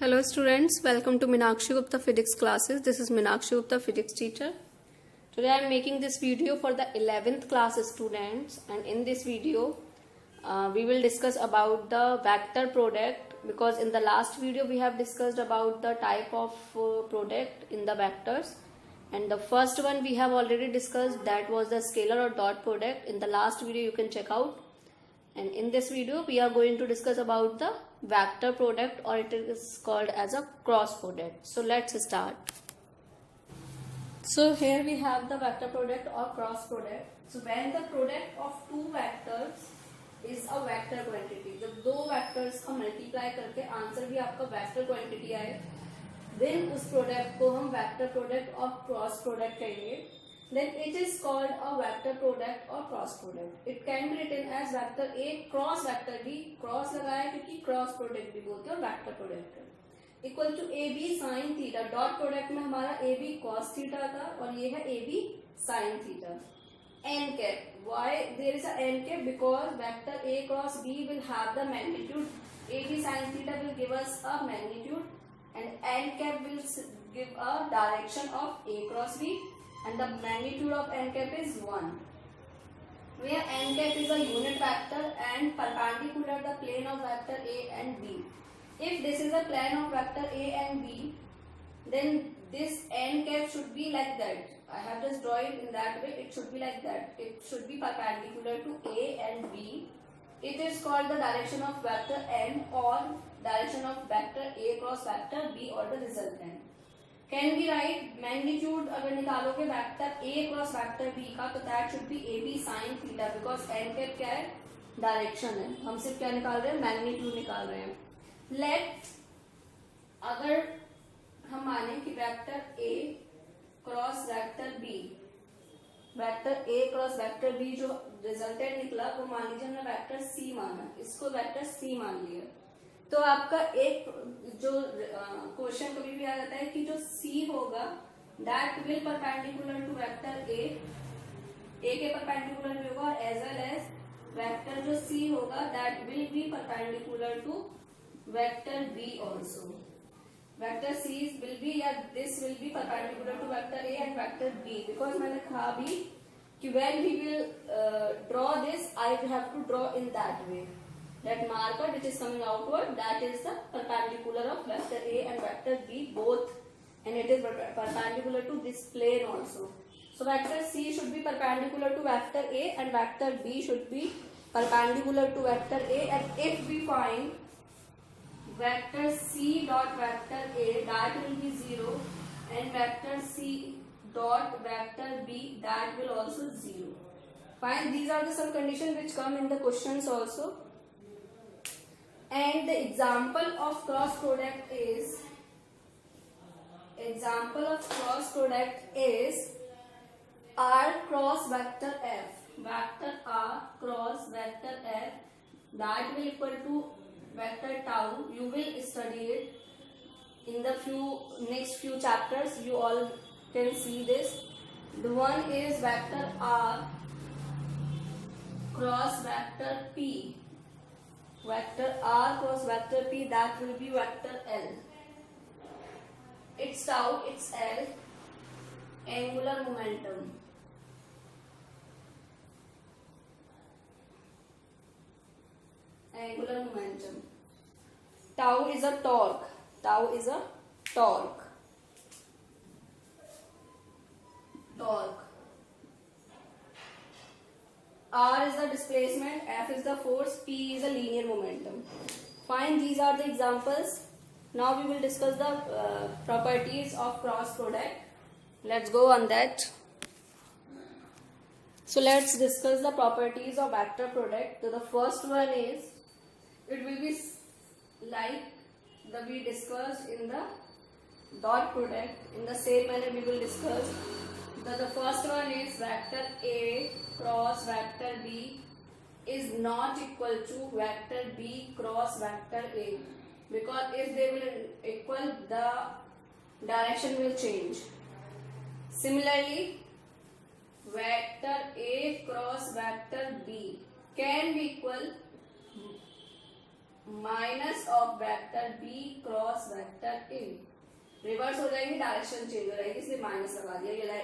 Hello students, welcome to Meenakshi Gupta physics classes. This is Meenakshi Gupta physics teacher. Today I am making this video for the 11th class students, and in this video we will discuss about the vector product, because in the last video we have discussed about the type of product in the vectors, and the first one we have already discussed, that was the scalar or dot product. In the last video you can check out. And in this video we are going to discuss about the vector product, or it is called as a cross product. So let's start. So here we have the vector product or cross product. So when the product of two vectors is a vector quantity, जब दो vectors का multiply करके answer भी आपका vector quantity आए, then उस product को हम vector product और cross product कहेंगे. Then it is called a vector product or cross product. It can be written as vector A cross vector B. Cross लगाया क्योंकि cross product भी बोलते हैं और vector product equal to AB sin theta. Dot product में हमारा AB cos theta था और ये है AB sin theta. N cap. Why there is a n cap? Because vector A cross B will have the magnitude. AB sin theta will give us a magnitude, and n cap will give a direction of A cross B. And the magnitude of n cap is 1, where n cap is a unit vector and perpendicular the plane of vector A and B. If this is a plane of vector A and B, then this n cap should be like that. I have just drawn it in that way. It should be like that. It should be perpendicular to A and B. It is called the direction of vector n or direction of vector A cross vector B or the resultant. Can we write magnitude अगर निकालोगे vector A cross vector B का, तो that should be AB sin theta, because n cap क्या है, direction है. हम सिर्फ क्या निकाल रहे हैं, मैग्नीट्यूड निकाल रहे हैं. लेट अगर हम माने कि vector A cross vector B, vector A cross vector B जो रिजल्टेंट निकला वो मान लीजिए हमने वेक्टर C माना, इसको वेक्टर C मान लिया. तो आपका एक जो क्वेश्चन कभी भी आ जाता है कि जो C होगा that will perpendicular to vector A के परपेंडिकुलर भी होगा, और एज वेल एज वेक्टर जो C होगा that will be perpendicular to vector B also. Vector C will be या this will be perpendicular to vector A and vector B, because मैंने कहा भी कि when we will draw this I have to draw in that way. That marker which is coming outward, that is the perpendicular of vector A and vector B both, and it is perpendicular to this plane also. So vector C should be perpendicular to vector A and vector B should be perpendicular to vector A. And if we find vector C dot vector A, that will be 0, and vector C dot vector B, that will also 0. Fine, these are the some conditions which come in the questions also. And the example of cross product is R cross vector F. Vector R cross vector F, that will equal to vector tau. You will study it in the next few chapters. You all can see this. The one is vector R cross vector P. Vector R cross vector P, that will be vector L. Its tau, its L, angular momentum. Angular momentum. Tau is a torque. Tau is a torque. Torque. R is the displacement, F is the force, P is a linear momentum. Fine, these are the examples. Now we will discuss the properties of cross product. Let's go on that. So let's discuss the properties of vector product. So the first one is, it will be like we discussed in the dot product. In the same manner we will discuss. The first one is vector A cross vector B is not equal to vector B cross vector A, because if they will equal, the direction will change. Similarly, vector A cross vector B can be equal minus of vector B cross vector A. Reverse हो जाएंगे, direction change हो जाएगी, इसलिए minus लगा दिया। ये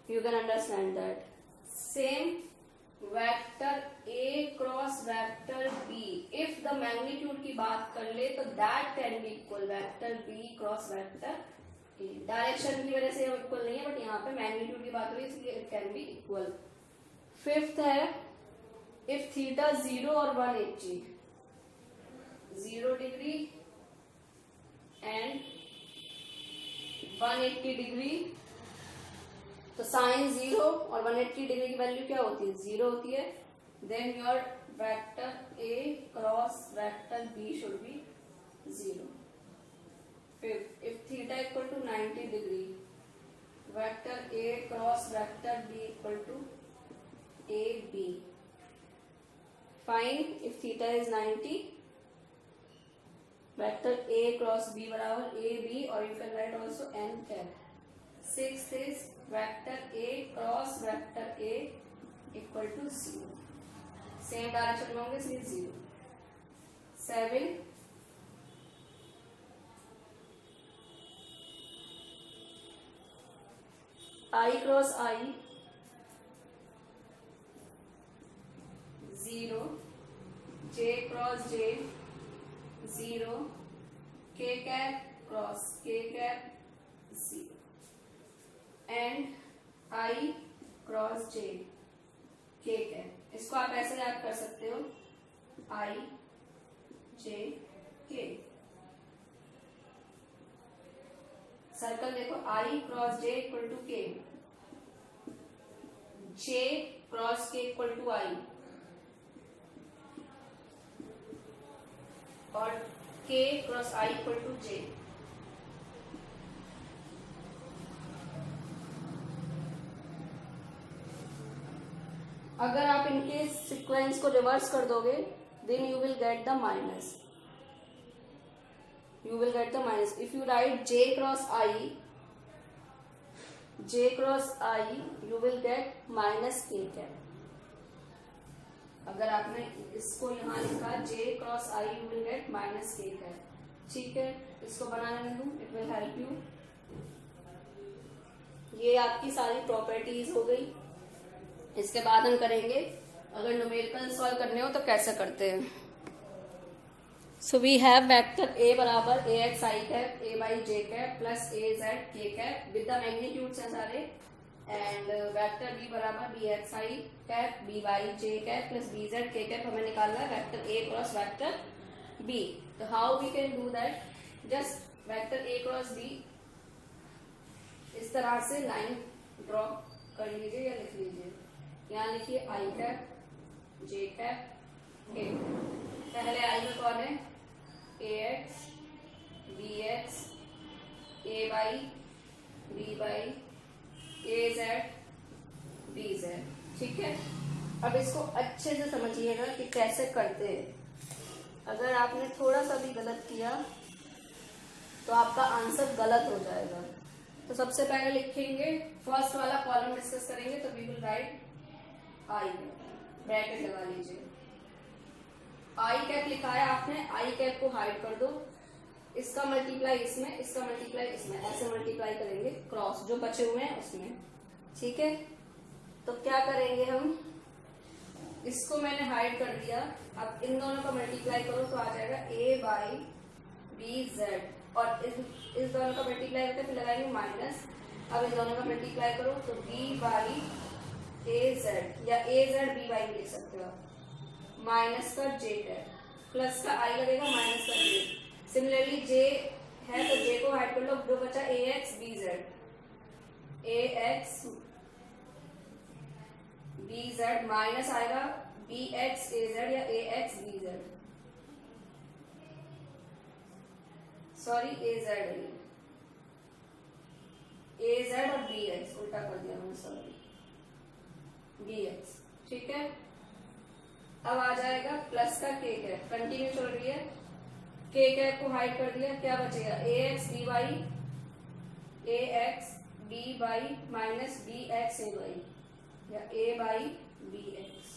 you can understand that. Same vector A cross vector B, if the magnitude की बात कर ले तो that can be equal vector B cross vector A. Direction की वजह से इक्वल नहीं है, बट यहाँ पे मैग्नीट्यूड की बात हो रही है, इसलिए it can be equal. Fifth है इफ थीटा 0 और 180, 0 डिग्री एंड 180 डिग्री, तो साइन 0 और 180 डिग्री की वैल्यू क्या होती है? 0 होती है। Then your vector A cross vector B should be 0। Fifth, if theta equal to 90 degree, vector A cross vector B equal to A B. Find if theta is 90, vector A cross B बराबर A B, और you can write also n cap. Sixth is vector A cross vector A equal to 0, same direction में होंगे इसलिए 0। 7 आई cross आई 0, जे cross जे 0, के cap cross के cap 0, and I cross जे के cap. इसको आप ऐसे याद कर सकते हो, आई जे के। सर्कल देखो, I cross J equal to K, J cross K equal to I, और K cross I equal to J. अगर आप इनके सीक्वेंस को रिवर्स कर दोगे, then you will get the minus. You will get the minus. If you write j cross I, you will get minus k cap. अगर आपने इसको यहाँ लिखा j cross I, you will get minus k cap. ठीक है, इसको बनाने दूँ, it will help you. ये आपकी सारी प्रॉपर्टीज हो गई। इसके बाद हम करेंगे, अगर न्यूमेरिकल सॉल्व करने हो तो कैसे करते हैं। So we have vector a बराबर a x I cap a by j cap plus a z k cap with the magnitudes हैं सारे, एंड वेक्टर b बराबर b x I cap b by j cap plus b z k cap हमें निकालना है vector a cross vector b। तो how we can do that, just vector a cross b इस तरह से line draw कर लीजिए या लिख लीजिए। यहाँ लिखिए I cap j cap k। पहले आई में कौन है? ax bx a by b by az bz। ठीक है, अब इसको अच्छे से समझिएगा कि कैसे करते हैं। अगर आपने थोड़ा सा भी गलत किया तो आपका आंसर गलत हो जाएगा। तो सबसे पहले लिखेंगे, फर्स्ट वाला कॉलम डिस्कस करेंगे, तो we will write I, bracket लगा लीजिए। आई कैप लिखा है आपने, आई कैप को हाइड कर दो, इसका मल्टीप्लाई इसमें, इसका मल्टीप्लाई इसमें, ऐसे मल्टीप्लाई करेंगे क्रॉस जो बचे हुए हैं उसमें। ठीक है, तो क्या करेंगे हम, इसको मैंने हाइड कर दिया, अब इन दोनों का मल्टीप्लाई करो तो आ जाएगा a बाई बी जेड, और इस दोनों का मल्टीप्लाई करके फिर लगाएंगे माइनस। अब इन दोनों का मल्टीप्लाई करो तो b बाई ए जेड, या a जेड b बाई लिख सकते हो आप, माइनस का j है, प्लस का i लगेगा, माइनस का j। सिमिलरली j है तो j को हाइड कर लो, जो बचा ax bz, ax bz minus आएगा bx az या ax bz, सॉरी az और bx उल्टा कर दिया मैंने, सॉरी bx। ठीक है, अब आ जाएगा प्लस का के कैप, कंटिन्यू चल रही है, के कैप को हाइड कर दिया, क्या बचेगा ax b by minus bx a by, या a बाई bx।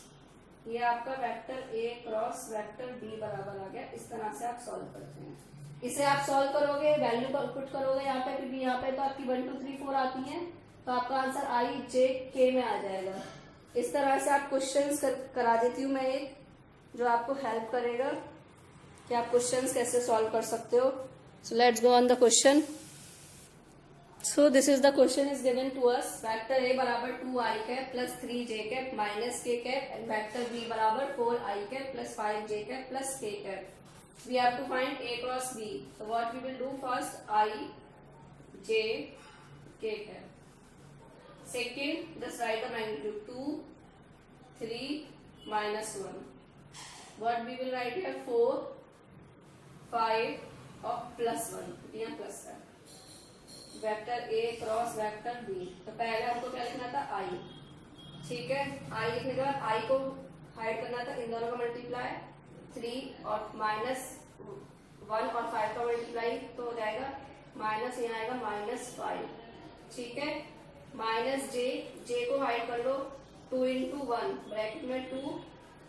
ये आपका vector A cross vector B बराबर आ गया। इस तरह से आप सॉल्व करते हैं। इसे आप सॉल्व करोगे, वैल्यू पुट करोगे यहाँ पे, क्योंकि यहाँ पे तो आपकी 1 2 3 4 आती है, तो आपका आंसर आई जे के में आ जाएगा। इस तरह से आप क्वेश्चंस करा देती हूँ मैं एक, जो आपको हेल्प करेगा कि आप क्वेश्चंस कैसे सॉल्व कर सकते हो। So let's go on the question. So this is the question is given to us, vector A बराबर 2i cap plus 3j cap minus k cap and vector B बराबर 4i cap plus 5j cap plus k cap. We have to find A cross B. So what we will do first, I, j, k cap. Second, just write the magnitude 2, 3, minus 1. What we will write here, 4, 5 और plus 1. यहाँ plus है. Vector A cross vector B. तो पहले हमको क्या लिखना था, आई, ठीक है। आई लिखने के बाद आई को हाइड करना था, इन दोनों का मल्टीप्लाई 3 और माइनस 1 और 5 का मल्टीप्लाई तो हो जाएगा माइनस, यहाँ आएगा -5, ठीक है। माइनस जे, जे को हाइड कर लो, 2 × 1 ब्रैकेट में 2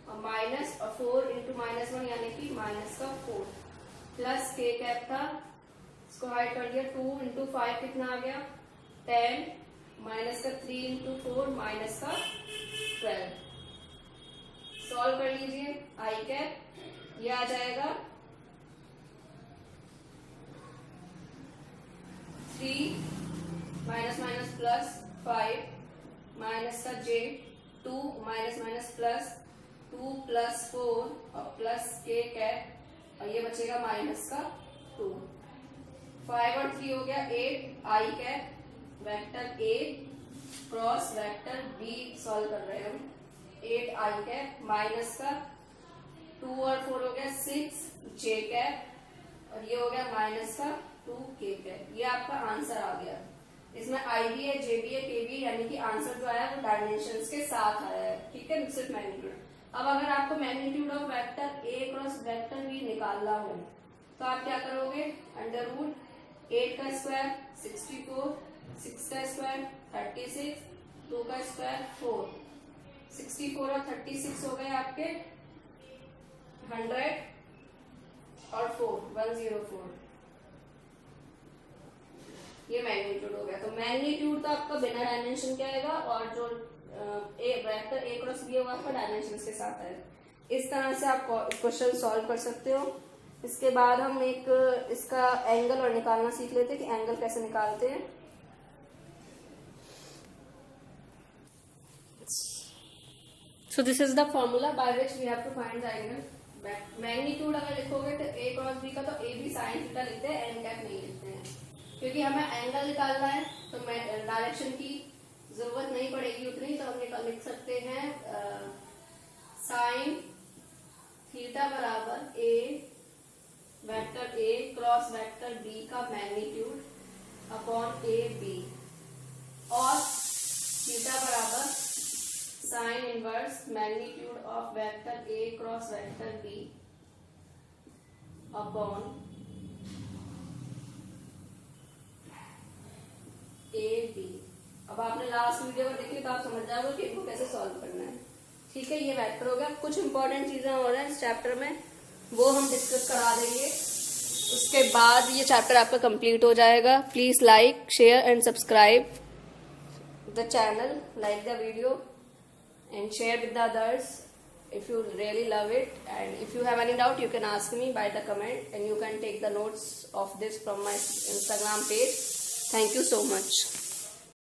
और माइनस और 4 × -1 यानी कि -4 प्लस के कैप था, इसको हाइड कर दिया। 2 × 5 कितना आ गया 10, माइनस का 3 × 4 माइनस का 12। सॉल्व कर लीजिए, आई कैप ये आ जाएगा 3 माइनस माइनस प्लस 5 माइनस का j 2 minus minus plus 2 plus 4 और प्लस k कैप और ये बचेगा माइनस का 2। 5 और 3 हो गया 8 I cap vector A cross vector B solve कर रहे हैं हम। 8 आई कैप माइनस का 2 और 4 हो गया 6 जे कैप और ये हो गया माइनस का 2 के कैप। ये आपका आंसर आ गया। इसमें आई भी है, जे भी है, के भी है, यानी कि आंसर जो आया वो डायमेंशंस के साथ आया है, ठीक है, सिर्फ मैग्नीट्यूड। अब अगर आपको magnitude of vector A cross vector B निकालना हो तो आप क्या करोगे, अंडर रूट 8 का स्क्वायर 64, 6 का स्क्वायर 36, 2 का स्क्वायर 4, 64 और 36 हो गए आपके 100 और 4 104। ये मैग्नीट्यूड हो गया। तो मैग्नीट्यूड तो आपका बिना डायमेंशन के आएगा और जो वेक्टर ए क्रॉस बी होगा आपका डायमेंशन के साथ आएगा। इस तरह से आप क्वेश्चन सॉल्व कर सकते हो। इसके बाद हम एक इसका एंगल और निकालना सीख लेते हैं कि एंगल कैसे निकालते हैं। So this is the formula by which we have to find the angle. Magnitude अगर लिखोगे तो ए क्रॉस बी का तो ए भी साइन थीटा लिखते हैं, एन कैप नहीं लिखते हैं, क्योंकि हमें एंगल निकालना है तो डायरेक्शन की जरूरत नहीं पड़ेगी उतनी, तो हम लिख सकते हैं साइन थीटा बराबर A vector A cross vector B का मैग्नीट्यूड अपॉन ए बी, और थीटा बराबर sine inverse magnitude of vector A cross vector B upon A B. अब आपने लास्ट वीडियो को देखी तो आप समझ जाओगे कि इनको कैसे सॉल्व करना है, ठीक है। ये वेक्टर हो गया। कुछ इंपॉर्टेंट चीजें हो रही हैं इस चैप्टर में, वो हम डिस्कस करा देंगे, उसके बाद ये चैप्टर आपका कंप्लीट हो जाएगा। Please like share and subscribe the channel, like the video and share with the others if you really love it, and if you have any doubt you can ask me by the comment and you can take the notes of this from my Instagram page. Thank you so much.